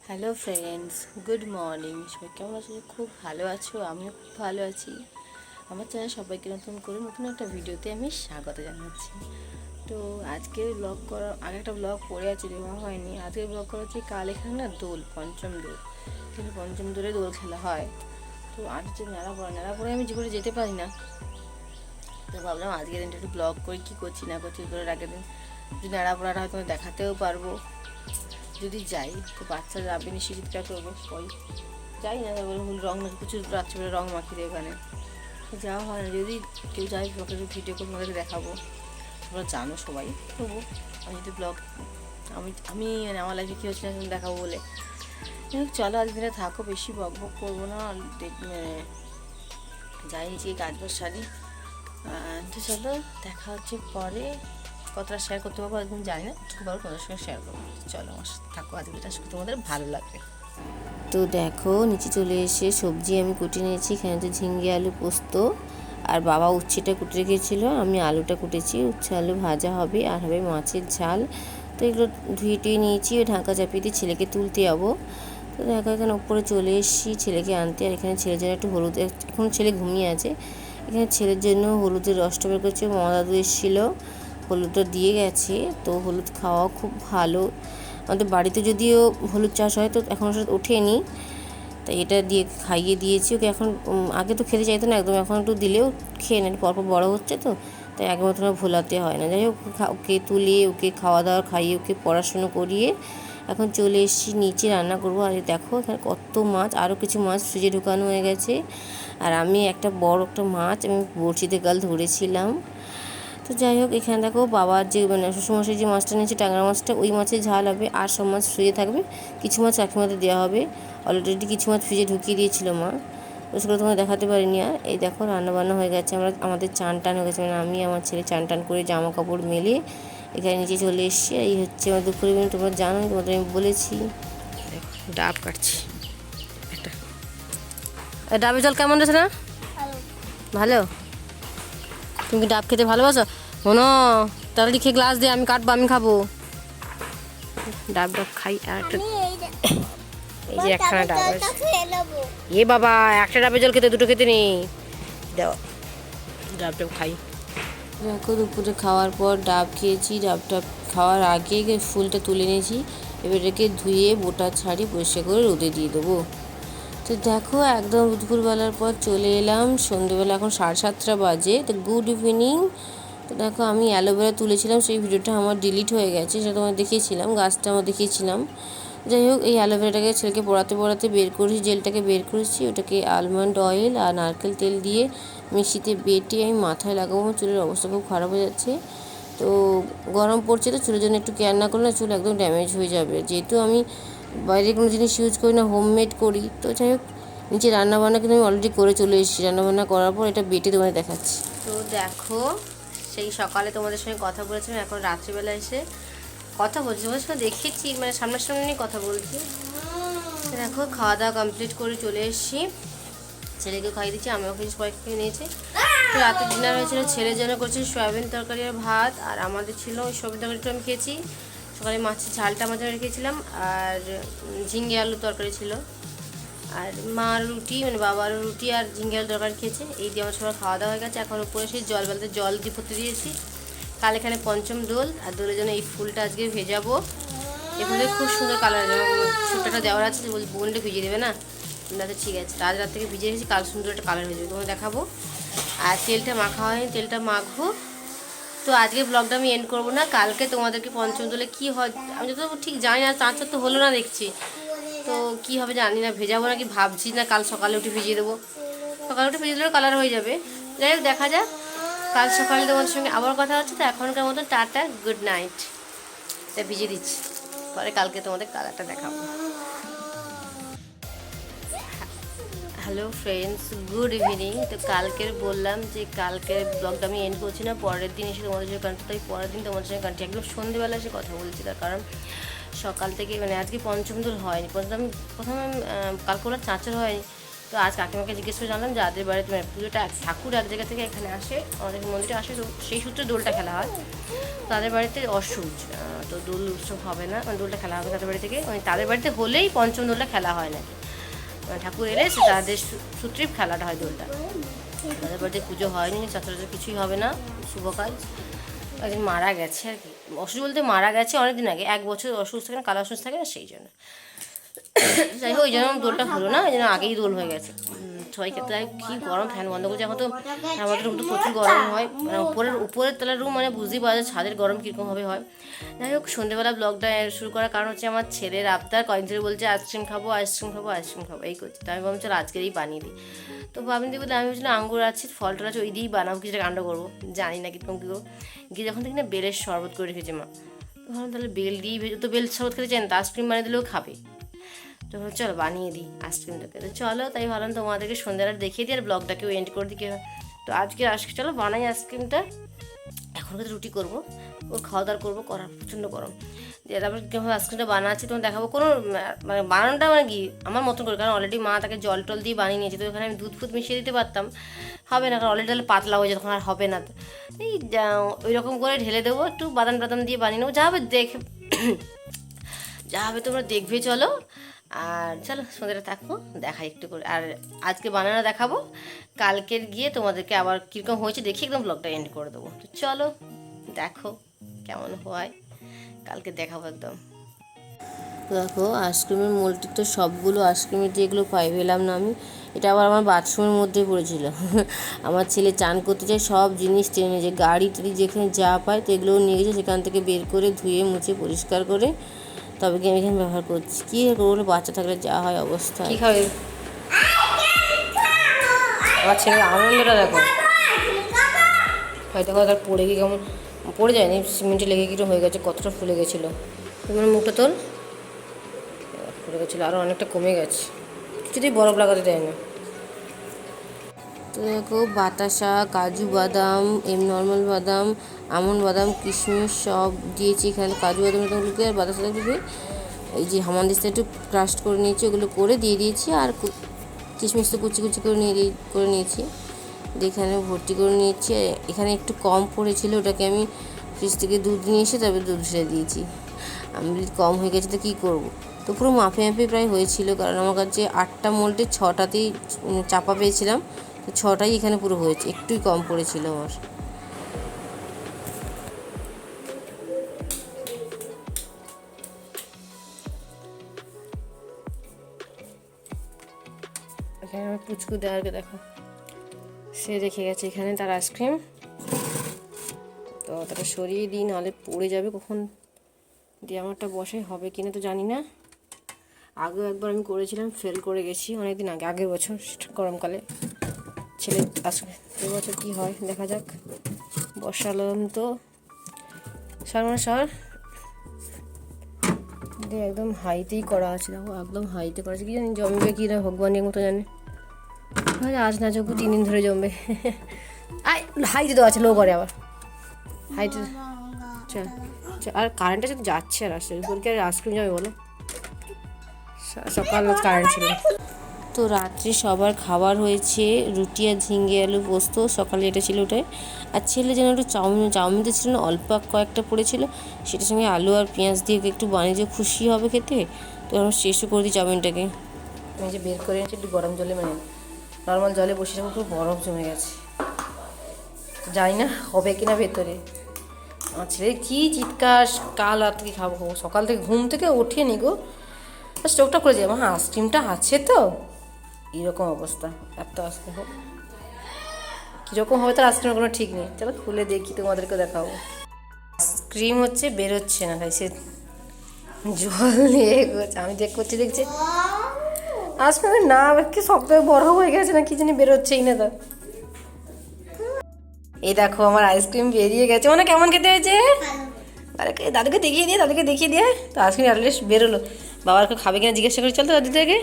Hello friends, good morning. সবাই কেমন আছো? খুব ভালো আছো? আমিও খুব ভালো আছি। আমার চ্যানেল সবাইকে নতুন একটা ভিডিওতে আমি স্বাগত জানাচ্ছি। তো আজকে ব্লগ করা, আগে একটা ব্লগ পড়ে আছে, দেওয়া হয়নি। আজকে ব্লগ করা হচ্ছে কাল এখানে না দোল, পঞ্চম দোল, কিন্তু পঞ্চম দোলে দোল খেলা হয়। তো আজ হচ্ছে নেড়াপড়ে আমি জীবনে যেতে পারি না। তো ভাবলাম আজকের দিনটা একটু ব্লগ করি, কী করছি না করছি, দোলের আগের দিন যদি নেড়াপড়াটা হয়তো দেখাতেও পারবো। যদি যাই তো বাচ্চারা যাবে নি, শীতটা করবো ওই যাই না, তারপরে রং মাখি, কিছু রাত্রিবেলা রং মাখি দিয়ে ওখানে যাওয়া হয় না। যদি কেউ যাই তোমাকে ভিডিও করে তোমাদেরকে দেখাবো, তোমরা জানো সবাই। তবু আমি যদি ব্লগ আমি আমি মানে আমার লাইফে কী হচ্ছে না দেখাবো বলে চলো আজ দিনে থাকো, বেশি বক বক করবো না। মানে যাই নিচে কাজ বাজ সারি। তো চলো দেখা হচ্ছে পরে। কতটা শেয়ার করতে পারবো একদম জানি না, একটু পারবো তোমাদের সঙ্গে শেয়ার করবো। চলো আমার সাথে থাকো, আজকে এটা তোমাদের ভালো লাগবে। তো দেখো নিচে চলে এসে সবজি আমি কুটে নিয়েছি। এখানে তো ঝিঙ্গে আলু পোস্ত, আর বাবা উচ্ছেটা কুটে রেখেছিলো, আমি আলুটা কুটেছি। উচ্ছে আলু ভাজা হবে, আর হবে মাছের ঝাল। তো এগুলো ধুয়ে টুয়ে নিয়েছি, ঢাকা চাপিয়ে দিয়ে ছেলেকে তুলতে যাবো। তো দেখো এখানে উপরে চলে এসেছি ছেলেকে আনতে। আর এখানে ছেলের জন্য একটু হলুদ, এখন ছেলে ঘুমিয়ে আছে, এখানে ছেলের জন্য হলুদের রসটা বের করছে। মামা দাদু এসেছিলো, হলুদটা দিয়ে গেছে। তো হলুদ খাওয়া খুব ভালো। আমাদের বাড়িতে যদিও হলুদ চাষ হয়, তো এখন সেটা ওঠেনি, তাই এটা দিয়ে খাইয়ে দিয়েছি ওকে। এখন আগে তো খেতে চাইতো না একদম, এখন একটু দিলেও খেয়ে নেয়, পরপর বড়ো হচ্ছে তো, তাই আগের মতন ভোলাতে হয় না। যাই হোক ওকে তুলে ওকে খাওয়া দাওয়া খাইয়ে ওকে পড়াশুনো করিয়ে এখন চলে এসেছি নিচে, রান্না করবো। আর দেখো এখানে কত মাছ, আরও কিছু মাছ ফ্রিজে ঢুকানো হয়ে গেছে। আর আমি একটা বড় একটা মাছ আমি বড়শিতে কাল ধরেছিলাম। তো যাই হোক এখানে দেখো বাবার যে মানে শ্বশুরমশাই যে মাছটা নিয়েছে, ট্যাংরা মাছটা, ওই মাছের ঝাল হবে। আর সব মাছ ফ্রিজে থাকবে, কিছু মাছ কাকিমাতে দেওয়া হবে। অলরেডি কিছু মাছ ফ্রিজে ঢুকিয়ে দিয়েছিল মা, তো সেগুলো তোমার দেখাতে পারিনি। আর এই দেখো রান্নাবান্না হয়ে গেছে, আমাদের চান টান হয়ে গেছে, মানে আমি আমার ছেলে চান টান করে জামা কাপড় মেলে এখানে নিচে চলে এসেছি। এই হচ্ছে আমার দুপুরে মেনু, তোমরা জানো, তোমাদের আমি বলেছি। ডাব কাটছি একটা। ডাবের জল কেমন রয়েছে না? ভালো। তুমি কি ডাব খেতে ভালোবাসো? শোনো, তাড়াতাড়ি খেয়ে গ্লাস দিয়ে, আমি কাটবো, আমি খাবো। ডাব খাই। আর একটা এই যে একখানা ডাব আছে। এ বাবা, একটা ডাবের জল খেতে দুটো খেতে নেই, দাও ডাব খাই। দেখো দুপুরে খাওয়ার পর ডাব খেয়েছি। ডাবটা খাওয়ার আগে ফুলটা তুলে নিয়েছি, এবার এটাকে ধুয়ে বোটা ছাড়ি পরিষ্কার করে রোদে দিয়ে দেবো। তো দেখো একদম দুপুরবেলার পর চলে এলাম সন্ধ্যেবেলা, এখন 7:30 বাজে। তো গুড ইভিনিং। তো দেখো আমি অ্যালোভেরা তুলেছিলাম, সেই ভিডিওটা আমার ডিলিট হয়ে গেছে, সেটা তোমার দেখিয়েছিলাম, গাছটা আমার দেখিয়েছিলাম। যাই হোক এই অ্যালোভেরাটাকে ছেলেকে পড়াতে বের করেছি, জেলটাকে বের করেছি, ওটাকে আলমন্ড অয়েল আর নারকেল তেল দিয়ে মিশিতে বেটে আমি মাথায় লাগাবো। আমার চুলের অবস্থা খুব খারাপ হয়ে যাচ্ছে। তো গরম পড়ছে, তো চুলের জন্য একটু কেয়ার না করলে চুল একদম ড্যামেজ হয়ে যাবে। যেহেতু আমি বাইরে কোনো জিনিস ইউজ করি না, হোমমেড করি। তো যাই হোক নিচে রান্নাবান্না কিন্তু আমি অলরেডি করে চলে এসেছি। রান্নাবান্না করার পর এটা বেটে তোমাদের দেখাচ্ছি। তো দেখো সেই সকালে তোমাদের সঙ্গে কথা বলেছিলাম, এখন রাত্রিবেলা এসে কথা বলছি, তোমাদের সঙ্গে দেখেছি, মানে সামনাসামনি কথা বলছি। দেখো খাওয়া দাওয়া কমপ্লিট করে চলে এসেছি, ছেলেকে খাইয়ে দিচ্ছি, আমিও কিছু সবাই খেয়ে নিয়েছি। তো রাতে ডিনার হয়েছিল, ছেলের জন্য করছি সয়াবিন তরকারি আর ভাত, আর আমাদের ছিল ওই সয়াবিন তরকারিটা আমি খেয়েছি। সকালে মাছের ঝালটা আমার জন্য রেখেছিলাম, আর ঝিঙ্গে আলু তরকারি ছিল। আর মার রুটি, মানে বাবার রুটি আর ঝিঙ্গে আলু তরকারি খেয়েছে। এই দিয়ে আমার সবার খাওয়া দাওয়া হয়ে গেছে। এখন উপরে সেই বেলাতে জল দিয়ে পড়তে দিয়েছি। কাল এখানে পঞ্চম দোল, আর দোলের জন্য এই ফুলটা আজকে ভেজাবো। এই ফুলটা খুব সুন্দর কালার হবে। আমার সুতাটা দেওয়ার আছে, বলছি বোনটা ভিজিয়ে দেবে না? আচ্ছা ঠিক আছে, আজ রাত থেকে ভিজিয়ে রেখেছি, কাল সুন্দর একটা কালার হয়ে যাবে, তোমাকে দেখাবো। আর তেলটা মাখা হয়নি, তেলটা মাখবো। তো আজকে ব্লগটা আমি এন্ড করবো না, কালকে তোমাদেরকে পঞ্চম দোলে কী হয় আমি যত ঠিক জানি না, চাঁচর তো হলো না দেখছি, তো কী হবে জানি না, ভেজাবো নাকি ভাবছি, না কাল সকালে উঠে ভিজিয়ে দেবো। সকালে উঠে ভিজিয়ে দিলেও কালার হয়ে যাবে। যাই হোক দেখা যাক, কাল সকালে তোমাদের সঙ্গে আবার কথা হচ্ছে। তো এখনকার মতো টাটা, গুড নাইট। এটা ভিজিয়ে দিচ্ছি, পরে কালকে তোমাদের কালারটা দেখাবো। Hello friends, good evening. তো কালকের বললাম যে কালকের ব্লগটা আমি এন্ড করছি না, পরের দিন এসে তোমাদের সঙ্গে কান্টি, তাই পরের দিন তোমাদের সঙ্গে কান্টি একদম সন্ধ্যেবেলা এসে কথা বলছি। তার কারণ সকাল থেকে মানে আজকে পঞ্চম দোল হয়নি, প্রথমে কালকে ওরা চাঁচর হয়নি, তো আজ কাকিমাকে জিজ্ঞেস করে জানলাম যাদের বাড়িতে মানে পুজোটা ঠাকুর এক জায়গা থেকে এখানে আসে, আমাদের মন্দিরে আসে, তো সেই সূত্রে দোলটা খেলা হয়। তাদের বাড়িতে অসুচ, তো দোল উৎসব হবে না, মানে দোলটা খেলা হবে তাদের বাড়ি থেকে, মানে তাদের বাড়িতে হলেই পঞ্চম দোলটা খেলা হয় নাকি, মানে ঠাকুর এলে সে তাদের সূত্রেই খেলাটা হয় দোলটা। তাদের বাড়িতে পুজো হয়নি, সচরাচর কিছুই হবে না, শুভ কাজ। একদিন মারা গেছে আর কি, অসুস্থ বলতে মারা গেছে অনেকদিন আগে, 1 বছর অসুস্থ থাকে না, কালো অসুস্থ থাকে না, সেই জন্য। যাই হোক ওই জন্য দোলটা হলো না, ওই জন্য আগেই দোল হয়ে গেছে। সবাই ক্ষেত্রে কী গরম, ফ্যান বন্ধ করছে, এখন তো আমাদের রুম তো প্রচুর গরম হয়, মানে উপরের তলার রুম, মানে বুঝতেই পারা যায় ছাদের গরম কীরকম হবে হয়। যাই হোক সন্ধ্যেবেলা ব্লগটা শুরু করার কারণ হচ্ছে আমার ছেলের আবদার, কয়েকদিন ধরে বলছে আইসক্রিম খাবো আইসক্রিম খাবো আইসক্রিম খাবো এই করছে। তো আমি ভাবলাম চলো আজকেরই বানিয়ে দিই। তো ভাবনি বলে আমি বলছিলাম আঙ্গুর আছে, ফল টল আছে, ওই দিয়েই বানাবো, কিছুটা কাণ্ড করবো, জানি না কীরকম কী করবো। গিয়ে যখন দেখি না বেলের শরবত করে রেখেছে মা, তো ভাবলাম তাহলে বেল দিয়েই তো বেল শরবত খেতে চান, তো আইসক্রিম বানিয়ে দিলেও খাবে, তো চলো বানিয়ে দিই আইসক্রিমটাকে। তো চলো তাই ভাবলাম তোমাদেরকে সন্ধ্যাটা দেখিয়ে দিই আর ব্লগটাকেও এন্ড করে দিই। তো আজকে চলো বানাই আইসক্রিমটা। এখন তো রুটি করবো, ওর খাওয়া দাওয়া করবো, করার প্রচণ্ড গরম। দিয়ে তারপর কীভাবে আইসক্রিমটা বানাচ্ছি তোমার দেখাবো, কোনো মানে বানানোটা মানে কি আমার মতন করে, কারণ অলরেডি মা তাকে জল টল দিয়ে বানিয়ে নিয়েছে, তো এখানে আমি দুধ ফুদ মিশিয়ে দিতে পারতাম, হবে না, কারণ অলরেডি তাহলে পাতলা হয়ে যায়, তখন আর হবে না। এই ওই রকম করে ঢেলে দেবো, একটু বাদাম টাদাম দিয়ে বানিয়ে নেবো, যা হবে দেখে যা হবে তোমরা দেখবে। চলো আর চলো সন্ধ্যাটা থাকবো, দেখাই একটু করে, আর আজকে বানানো দেখাবো, কালকের গিয়ে তোমাদেরকে আবার কীরকম হয়েছে দেখি একদম ব্লগটা এন্ড করে দেবো। তো চলো দেখো কেমন হয়, কালকে দেখাবো একদম। দেখো আইসক্রিমের মোলটি তো সবগুলো আইসক্রিমের যেগুলো পাই পেলাম না আমি, এটা আবার আমার বাথরুমের মধ্যে পড়েছিল। আমার ছেলে চান করতে চায়, সব জিনিস টেনে নিয়েছে, গাড়ি টাড়ি যেখানে যা পায় তো এগুলোও নিয়ে গেছে, সেখান থেকে বের করে ধুয়ে মুছে পরিষ্কার করে তবে কি আমি এখানে ব্যবহার করছি। কী করবো বাচ্চা থাকলে যা হয় অবস্থা। কী খাবে আমার ছেলের আনন্দটা দেখো, হয়তো তার পড়ে গিয়ে কেমন পড়ে যায়নি, সিমেন্টে লেগে গিয়ে হয়ে গেছে, কতটা ফুলে গেছিলো, তোমার মুখটা তোর ফুলে গেছিলো, আরও অনেকটা কমে গেছে, কিছুতেই বরফ লাগাতে দেয় না। তো দেখো বাতাসা, কাজু বাদাম, নর্মাল বাদাম, আমন্ড বাদাম, কিশমিশ সব দিয়েছি এখানে, কাজু বাদামগুলোকে আর বাতাসাগুলোকে এই যে হামানদিস্তা একটু ক্রাশ করে নিয়েছি, ওগুলো করে দিয়ে দিয়েছি, আর কিশমিশ তো কুচি কুচি করে নিয়েছি, এখানে ভর্তি করে নিয়েছি। এখানে একটু কম পড়েছিল, ওটাকে আমি ফ্রিজ থেকে দুধ নিয়ে এসে তবে দুধ ছেড়ে দিয়েছি, আমি কম হয়ে গেছে তো কী করবো। তো পুরো মাপে মাপে প্রায় হয়েছিল, কারণ আমার কাছে 8টা মোল্ডে 6টাতেই চাপা পেয়েছিলাম, তো 6টাই এখানে পুরো হয়েছে, একটুই কম পড়েছিল আমার। এখানে আমার পুচকু দেওয়ারকে দেখো, সে রেখে গেছে এখানে তার আইসক্রিম, তো তাটা সরিয়ে দিই নাহলে পড়ে যাবে কখন, দিয়ে আমারটা বসে হবে কিনা তো জানি না। আগেও একবার আমি করেছিলাম, ফেল করে গেছি অনেকদিন আগে, আগের বছর গরমকালে ছেলে আসবে, এবছর কী হয় দেখা যাক। বসালাম তো সর দিয়ে একদম হাইতেই করা আছে, দেখো একদম হাইতে করা আছে, কি জানি জমবে কি না ভগবানের মতো জানে, আজ না যোগ্য 3 দিন ধরে জমবে। হাইতে দেওয়া আছে, লো করে আবার হাইতে, আর কারেন্টটা যদি যাচ্ছে আর আসছে, বলকে আর আইসক্রিম যাবে বলো, সকাল কারেন্ট ছিল। তো রাত্রে সবার খাবার হয়েছে রুটি আর ঝিঙে আলু পোস্ত, সকালে এটা ছিল ওটাই, আর ছেলে যেন একটু চাউমিন তো ছিল না, অল্প কয়েকটা পড়েছিল, সেটার সঙ্গে আলু আর পেঁয়াজ দিয়ে একটু বানিয়ে যে খুশি হবে খেতে, তো আমরা শেষও করে দিই চাউমিনটাকে। আমি যে বের করে এনেছি একটু গরম জলে, মানে নর্মাল জলে বসে রাখবো, পুরো বরফ জমে গেছে, জানি না হবে কিনা ভেতরে। আমার ছেলে কী চিৎকার, কাল রাত থেকে খাবো, সকাল থেকে ঘুম থেকে উঠিয়ে নি গো, স্টোভটা করে যাবো, হ্যাঁ আইসক্রিমটা আছে তো, এরকম অবস্থা, এত আসতে হোক কীরকম হবে তার আইসক্রিমের কোনো ঠিক নেই। চলো খুলে দেখি তোমাদেরকে দেখাবো। আইসক্রিম হচ্ছে বেরোচ্ছে না, তাই সে জল নিয়ে এগোচ্ছে, আমি করছি দেখছি আইসক্রিমের না কি সবথেকে বড় হয়ে গেছে না কি জানি, বেরোচ্ছেই না তা। এই দেখো আমার আইসক্রিম বেরিয়ে গেছে, মানে কেমন খেতে হয়েছে, দাদুকে দেখিয়ে দিয়ে তো আইসক্রিম অ্যাটলিস্ট বেরোলো। বাবাকে খাবে কিনা জিজ্ঞাসা করি, চল তো দাদু থেকে।